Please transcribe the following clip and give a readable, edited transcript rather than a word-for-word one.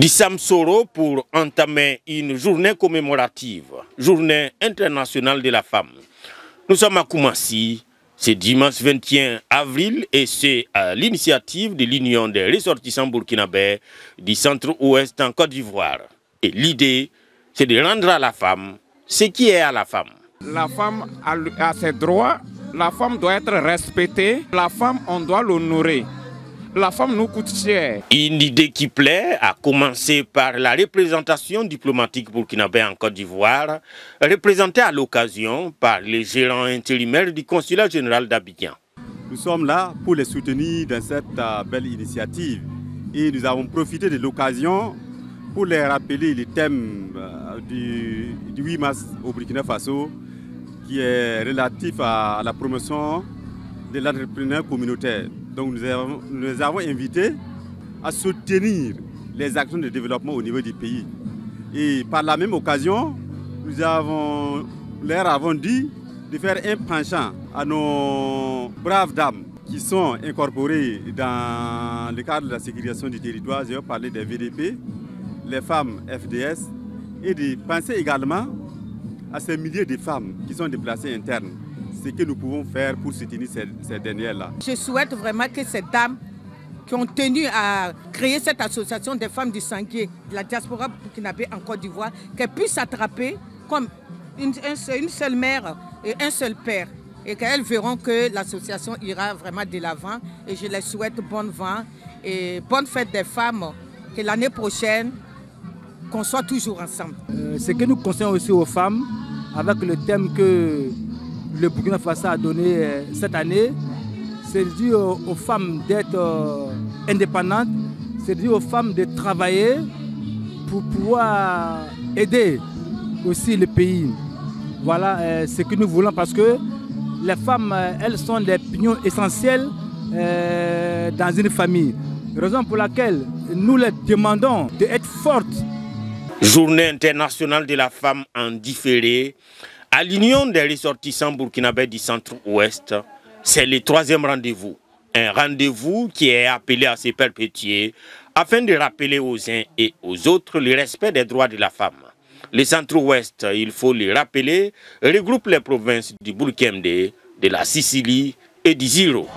Dissam Soro pour entamer une journée commémorative, journée internationale de la femme. Nous sommes à Koumassi, c'est dimanche 21 avril et c'est à l'initiative de l'Union des ressortissants burkinabés du centre-ouest en Côte d'Ivoire. Et l'idée, c'est de rendre à la femme ce qui est à la femme. La femme a ses droits, la femme doit être respectée, la femme on doit l'honorer. La femme nous coûte cher. Une idée qui plaît, à commencer par la représentation diplomatique burkinabé en Côte d'Ivoire, représentée à l'occasion par les gérants intérimaires du consulat général d'Abidjan. Nous sommes là pour les soutenir dans cette belle initiative et nous avons profité de l'occasion pour les rappeler le thème du 8 mars au Burkina Faso qui est relatif à la promotion de l'entrepreneur communautaire. Donc nous les avons invités à soutenir les actions de développement au niveau du pays. Et par la même occasion, nous leur avons dit de faire un penchant à nos braves dames qui sont incorporées dans le cadre de la sécurisation du territoire. J'ai parlé des VDP, les femmes FDS, et de penser également à ces milliers de femmes qui sont déplacées internes. Ce que nous pouvons faire pour soutenir ces dernières-là. Je souhaite vraiment que ces dames qui ont tenu à créer cette association des femmes du Sanguier, de la diaspora burkinabé en Côte d'Ivoire, qu'elles puissent s'attraper comme une seule mère et un seul père. Et qu'elles verront que l'association ira vraiment de l'avant. Et je les souhaite bon vent et bonne fête des femmes. Que l'année prochaine, qu'on soit toujours ensemble. Ce que nous conseillons aussi aux femmes, avec le thème que le Burkina Faso a donné cette année, c'est de dire aux femmes d'être indépendantes, c'est de dire aux femmes de travailler pour pouvoir aider aussi le pays. Voilà ce que nous voulons parce que les femmes, elles sont des pignons essentiels dans une famille. Raison pour laquelle nous les demandons d'être fortes. Journée internationale de la femme en différé. À l'Union des ressortissants burkinabés du centre-ouest, c'est le 3e rendez-vous. Un rendez-vous qui est appelé à se perpétuer afin de rappeler aux uns et aux autres le respect des droits de la femme. Le centre-ouest, il faut le rappeler, regroupe les provinces du Burkina, de la Sicile et du Ziro.